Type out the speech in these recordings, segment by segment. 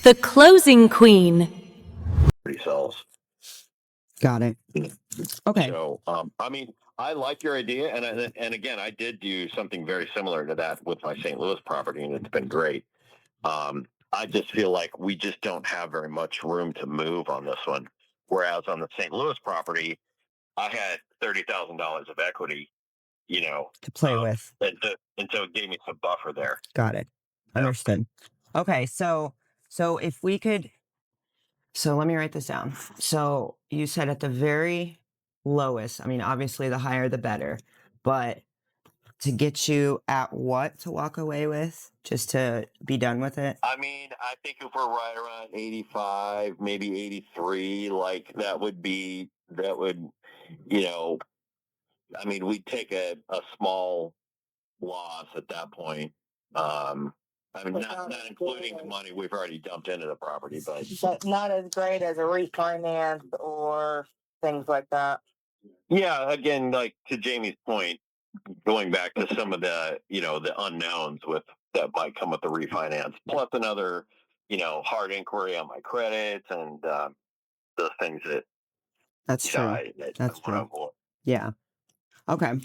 The closing queen. Sells. Got it. Okay. So, I mean, I like your idea, and again, I did do something very similar to that with my St. Louis property, and it's been great. I just feel like we just don't have very much room to move on this one. Whereas on the St. Louis property, I had $30,000 of equity, To play with. and so it gave me some buffer there. Got it. Understood. Okay, so if we could, so let me write this down. So you said at the very lowest, I mean, obviously the higher the better, but to get you at what to walk away with, just to be done with it? I mean, I think if we're right around 85, maybe 83, like that would, I mean, we'd take a small loss at that point. I mean, not including the money we've already dumped into the property, but not as great as a refinance or things like that. Yeah, again, like to Jamie's point, going back to some of the, the unknowns that might come with the refinance, plus another, hard inquiry on my credits and the things that. That's true. That's true. Yeah. Okay.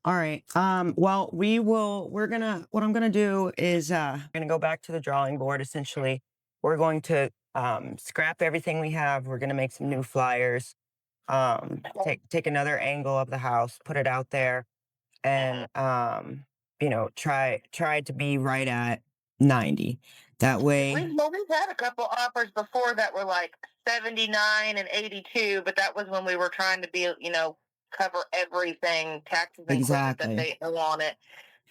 All right. Well, what I'm gonna do is gonna go back to the drawing board. Essentially, we're going to scrap everything we have. We're gonna make some new flyers. Take another angle of the house, put it out there, and try to be right at 90. That way. We've had a couple offers before that were like 79 and 82, but that was when we were trying to be, cover everything, taxes and Exactly. that they owe on it.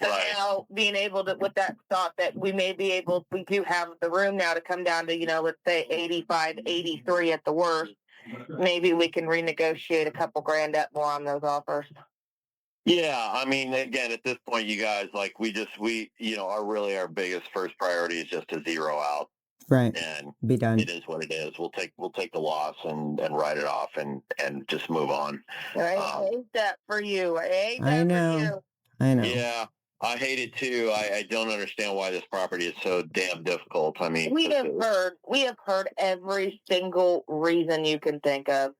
So Right. now being able to, with that thought that we do have the room now to come down to, let's say 85, 83 at the worst. Maybe we can renegotiate a couple grand up more on those offers. Yeah, I mean, again, at this point, you guys, like, our biggest first priority is just to zero out. Right. And be done. It is what it is. We'll take the loss and write it off and just move on. I hate that for you. I know. Yeah, I hate it too. I don't understand why this property is so damn difficult. I mean, we have heard every single reason you can think of.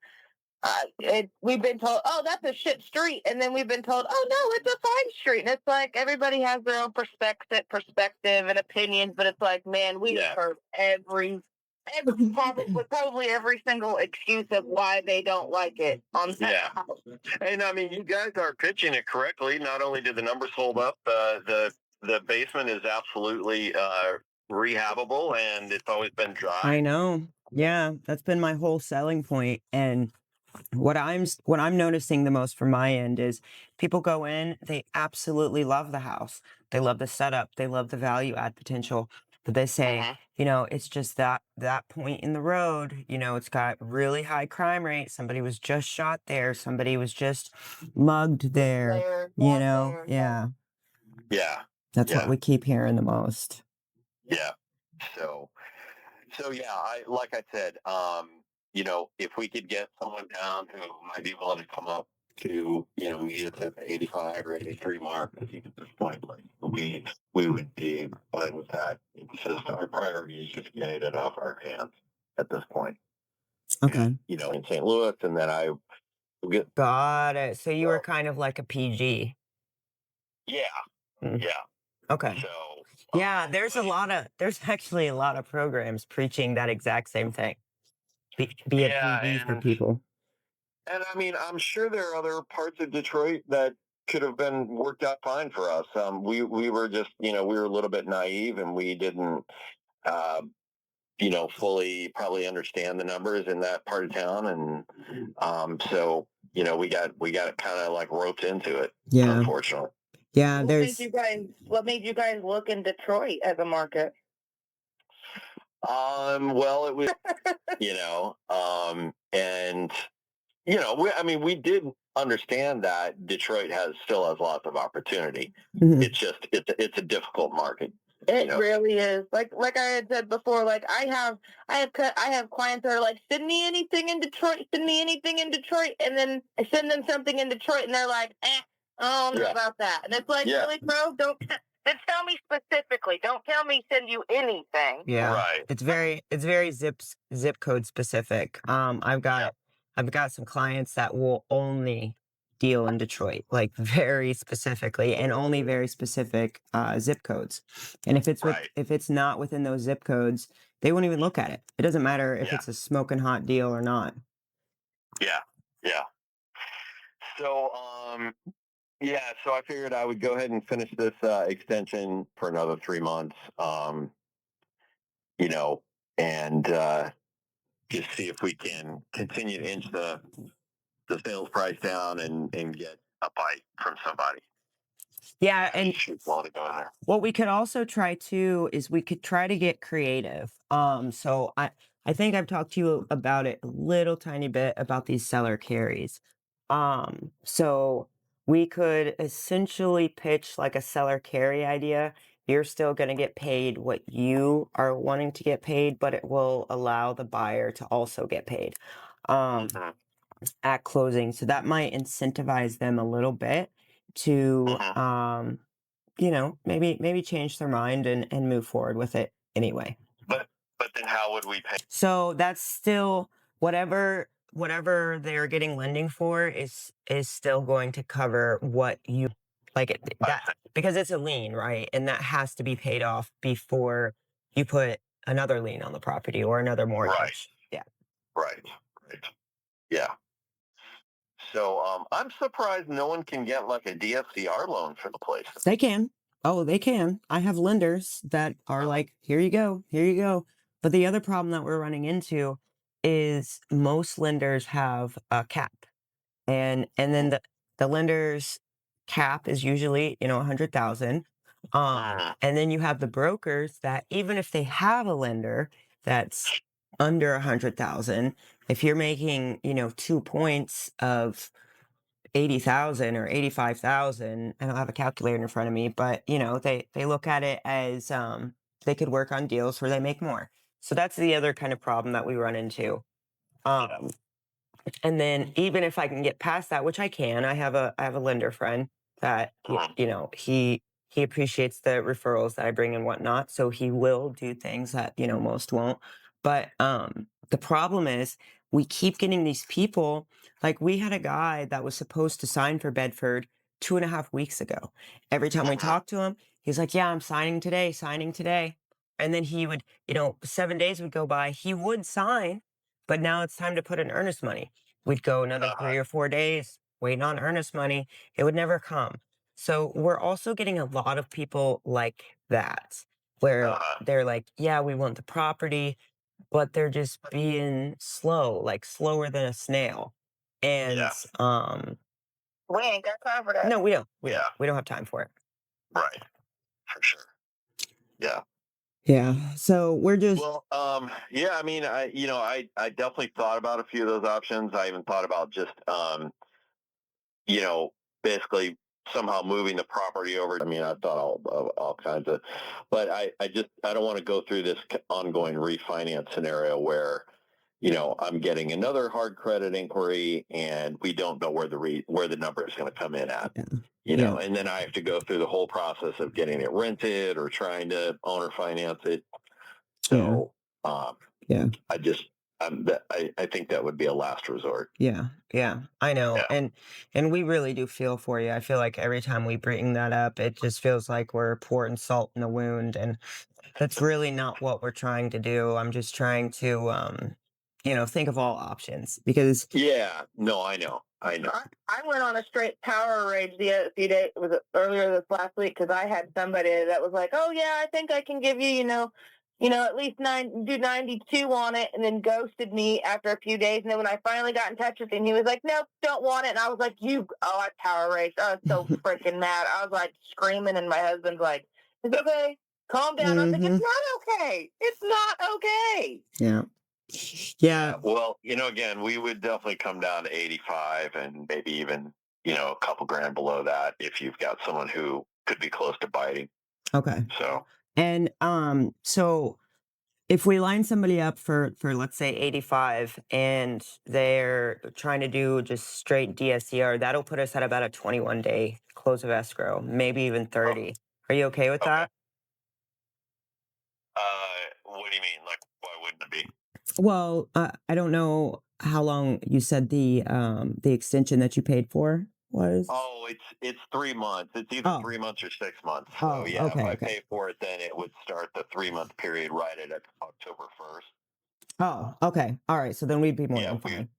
We've been told, oh, that's a shit street, and then we've been told, oh no, it's a fine street, and it's like everybody has their own perspective and opinions, but it's like, man, we've heard probably every single excuse of why they don't like it on that house. And I mean, you guys are pitching it correctly. Not only do the numbers hold up, the basement is absolutely rehabable, and it's always been dry. I know. Yeah, that's been my whole selling point. And what I'm noticing the most from my end is people go in, they absolutely love the house. They love the setup. They love the value add potential. But they say, it's just that point in the road, it's got really high crime rate. Somebody was just shot there. Somebody was just mugged there, Yeah. Yeah. That's what we keep hearing the most. Yeah. So like I said, if we could get someone down who might be willing to come up to, either the 85 or 83 mark, I think at this point, like we would be fine with that. It's just our priority is just getting it off our hands at this point. Okay. In St. Louis, and then Got it. So you were kind of like a PG. Yeah. Mm. Yeah. Okay. So yeah, there's actually a lot of programs preaching that exact same thing. Be a PG for people. And I mean, I'm sure there are other parts of Detroit that could have been worked out fine for us. We were just, we were a little bit naive, and we didn't, fully probably understand the numbers in that part of town. And so, we got kind of like roped into it. Yeah. Unfortunately. Yeah. What made you guys look in Detroit as a market? Well, it was, and, we did understand that Detroit still has lots of opportunity. Mm-hmm. It's just, it's a difficult market. It really is. Like I had said before, like I have clients that are like, send me anything in Detroit, and then I send them something in Detroit, and they're like, I don't know about that. And it's like, really, bro, Then tell me specifically. Don't tell me send you anything. Yeah. Right. It's very zip code specific. I've got some clients that will only deal in Detroit, like very specifically, and only very specific zip codes. And if it's not within those zip codes, they won't even look at it. It doesn't matter if it's a smoking hot deal or not. Yeah. Yeah. So, so I figured I would go ahead and finish this extension for another 3 months, and just see if we can continue to inch the sales price down and get a bite from somebody. Yeah, and Want to go in there. what we could also try too is we could try to get creative. So I think I've talked to you about it a little tiny bit about these seller carries. So we could essentially pitch like a seller carry idea. You're still going to get paid what you are wanting to get paid, but it will allow the buyer to also get paid at closing. So that might incentivize them a little bit to maybe change their mind and move forward with it anyway. But then how would we pay? So that's still whatever they're getting lending for is still going to cover what you like that, because it's a lien, right? And that has to be paid off before you put another lien on the property or another mortgage. Right. Yeah. Right. Yeah. So I'm surprised no one can get like a DSCR loan for the place. They can. Oh, they can. I have lenders that are like, here you go, here you go. But the other problem that we're running into is most lenders have a cap. And then the lender's cap is usually, 100,000. And then you have the brokers that even if they have a lender that's under 100,000, if you're making, 2 points of 80,000 or 85,000, I don't have a calculator in front of me, but they look at it as they could work on deals where they make more. So that's the other kind of problem that we run into. And then even if I can get past that, which I can, I have a lender friend that he appreciates the referrals that I bring and whatnot, so he will do things that most won't. But the problem is we keep getting these people. Like we had a guy that was supposed to sign for Bedford 2.5 weeks ago. Every time we talked to him, he's like, "Yeah, I'm signing today, signing today." And then he would, 7 days would go by. He would sign, but now it's time to put in earnest money. We'd go another 3 or 4 days waiting on earnest money. It would never come. So we're also getting a lot of people like that, where they're like, yeah, we want the property, but they're just being slow, like slower than a snail. And We ain't got time for that. no, we don't. We don't have time for it. Right. For sure. Yeah. Yeah. So we're just I mean, I definitely thought about a few of those options. I even thought about just basically somehow moving the property over. I mean, I thought all kinds of, but I don't want to go through this ongoing refinance scenario where, I'm getting another hard credit inquiry and we don't know where the number is going to come in at. And then I have to go through the whole process of getting it rented or trying to owner finance it. So, I think that would be a last resort. Yeah, I know. Yeah. And we really do feel for you. I feel like every time we bring that up, it just feels like we're pouring salt in the wound, and that's really not what we're trying to do. I'm just trying to think of all options because No, I know. I went on a straight power rage the few days, was it earlier this last week, because I had somebody that was like, "Oh yeah, I think I can give you, at least 92 on it," and then ghosted me after a few days. And then when I finally got in touch with him, he was like, "Nope, don't want it." And I was like, I power raged. I was so freaking mad. I was like screaming, and my husband's like, "It's okay, calm down." I was like, "It's not okay. It's not okay." Yeah. Well, again, we would definitely come down to 85 and maybe even, a couple grand below that if you've got someone who could be close to biting. Okay. So. And so if we line somebody up for let's say 85 and they're trying to do just straight DSCR, that'll put us at about a 21-day close of escrow, maybe even 30. Are you okay with that? What do you mean? Like, why wouldn't it be? Well, I don't know how long you said the extension that you paid for was. Oh, it's 3 months. It's either 3 months or 6 months. So Oh, yeah, okay, if I okay. pay for it, then it would start the 3 month period right at October 1st. Oh, okay. All right. So then we'd be more Yeah, than fine.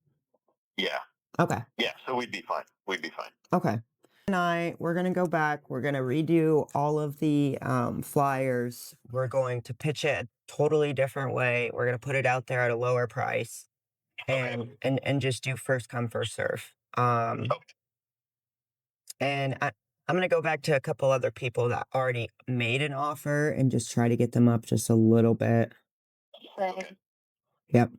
Yeah. Okay. Yeah, so we'd be fine. We'd be fine. Okay. We're going to go back. We're going to redo all of the flyers. We're going to pitch it a totally different way. We're going to put it out there at a lower price and just do first come, first serve. And I'm going to go back to a couple other people that already made an offer and just try to get them up just a little bit. Okay. Yep.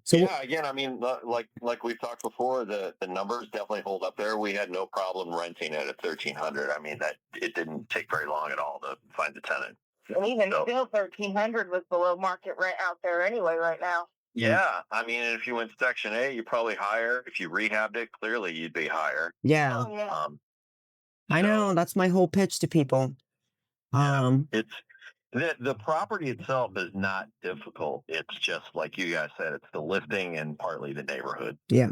So yeah, again, I mean, like we've talked before, the numbers definitely hold up there. We had no problem renting it at 1,300. I mean, that it didn't take very long at all to find the tenant. And even still, 1,300 was below market rent out there anyway right now. Yeah, I mean, if you went Section A, you're probably higher. If you rehabbed it, clearly you'd be higher. yeah, Oh, yeah. I know. That's my whole pitch to people. It's the property itself is not difficult. It's just like you guys said, it's the listing and partly the neighborhood. Yeah.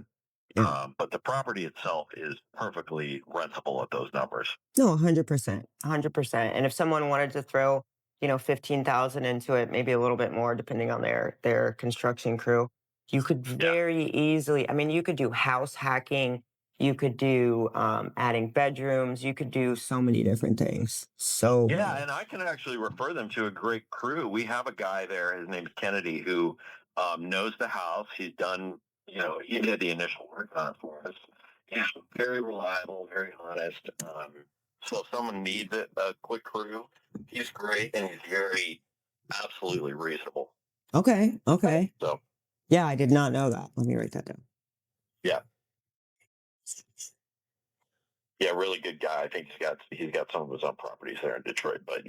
But the property itself is perfectly rentable at those numbers. No, 100%, 100%. And if someone wanted to throw, 15,000 into it, maybe a little bit more, depending on their construction crew, you could very easily. I mean, you could do house hacking. You could do adding bedrooms. You could do so many different things. So yeah, and I can actually refer them to a great crew. We have a guy there. His name's Kennedy, who knows the house. He's done, he did the initial work on it for us. He's very reliable, very honest. So if someone needs a quick crew, he's great and he's very absolutely reasonable. Okay. So yeah, I did not know that. Let me write that down. yeah. Yeah, really good guy. I think he's got some of his own properties there in Detroit, but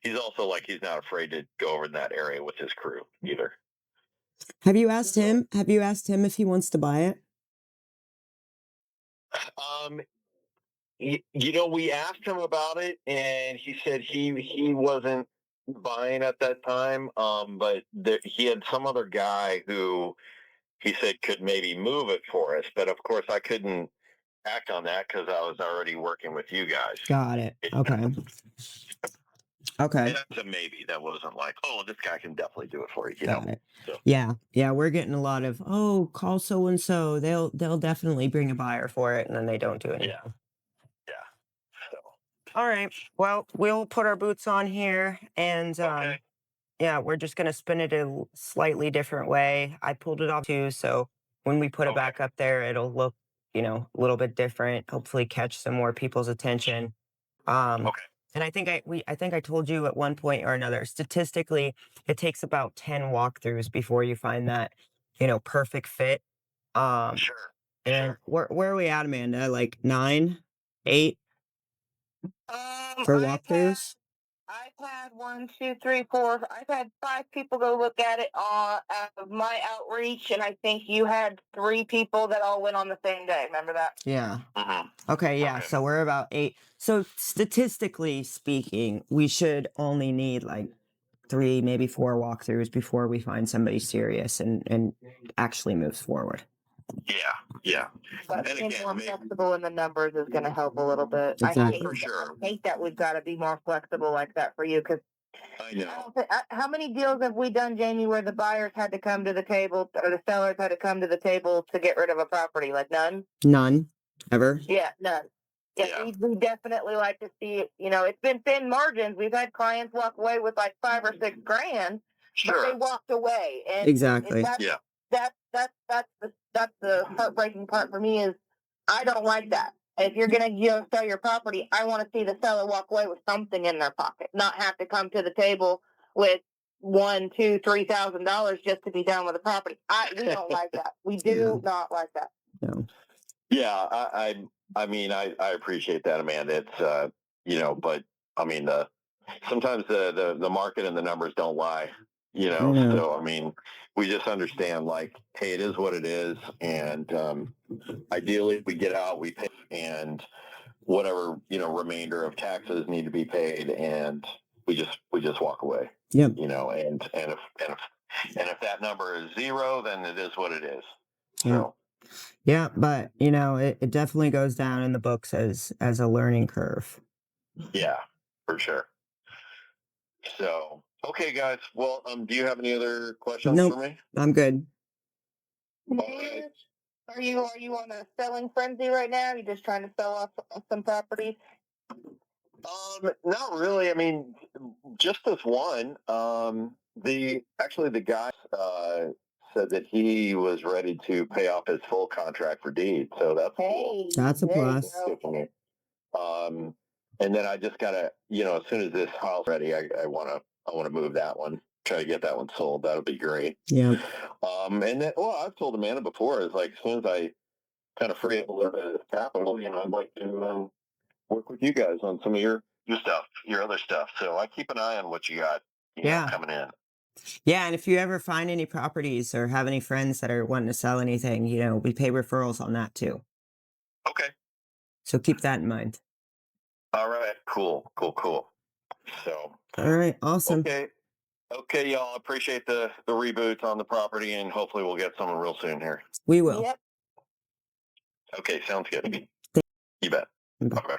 he's also he's not afraid to go over in that area with his crew either. Have you asked him? Have you asked him if he wants to buy it? We asked him about it, and he said he wasn't buying at that time. But he had some other guy who he said could maybe move it for us, but of course I couldn't act on that because I was already working with you guys. Got it. Okay. Okay. And that's a maybe. That wasn't like, oh, this guy can definitely do it for you. Got it. So. Yeah. We're getting a lot of call so and so. They'll definitely bring a buyer for it, and then they don't do anything. Yeah. So. All right. Well, we'll put our boots on here, and we're just gonna spin it a slightly different way. I pulled it off too, so when we put it back up there, it'll look, a little bit different. Hopefully, catch some more people's attention. And I think I told you at one point or another, statistically, it takes about 10 walkthroughs before you find that, perfect fit. Sure. And where are we at, Amanda? Like 9, 8 for walkthroughs? I've had 1, 2, 3, 4. I've had 5 people go look at it out of my outreach, and I think you had 3 people that all went on the same day. Remember that? Yeah. Mm-hmm. Okay, yeah. So we're about 8. So statistically speaking, we should only need like 3, maybe 4 walkthroughs before we find somebody serious and actually moves forward. Yeah. But being more flexible in the numbers is going to help a little bit. Exactly. For sure. I hate that we've got to be more flexible like that for you because I know. how many deals have we done, Jamie, where the buyers had to come to the table or the sellers had to come to the table to get rid of a property? Like none? None. Ever? Yeah, none. Yeah. We definitely like to see it. It's been thin margins. We've had clients walk away with like $5 or $6 grand, but they walked away. And exactly. That's the heartbreaking part for me is I don't like that. If you're gonna sell your property, I want to see the seller walk away with something in their pocket, not have to come to the table with $1,000, $2,000, $3,000 just to be done with the property. We don't like that. We do not like that. No. Yeah, I mean, I appreciate that, Amanda. It's but I mean, sometimes the market and the numbers don't lie. So I mean, we just understand like, hey, it is what it is, and ideally we get out, we pay, and whatever, remainder of taxes need to be paid, and we just walk away. Yep. And if that number is zero, then it is what it is. Yeah. So Yeah, but it definitely goes down in the books as a learning curve. yeah, for sure. So okay, guys. Well, do you have any other questions Nope. for me? I'm good. Okay. Are you on a selling frenzy right now? Are you just trying to sell off some properties? Not really. I mean, just this one. The guy said that he was ready to pay off his full contract for deed, so that's cool. That's a plus. Good for me. And then I just gotta, as soon as this house is ready, I wanna move that one. Try to get that one sold. That'll be great. Yeah. And then, well, I've told Amanda before, is like as soon as I kind of free up a little bit of capital, I'd like to work with you guys on some of your stuff, your other stuff. So I keep an eye on what you got, coming in. Yeah, and if you ever find any properties or have any friends that are wanting to sell anything, we pay referrals on that too. Okay. So keep that in mind. All right. Cool. So. All right. Awesome. Okay, y'all. Appreciate the reboots on the property, and hopefully we'll get someone real soon here. We will. Yep. Okay, sounds good. You bet. Bye-bye.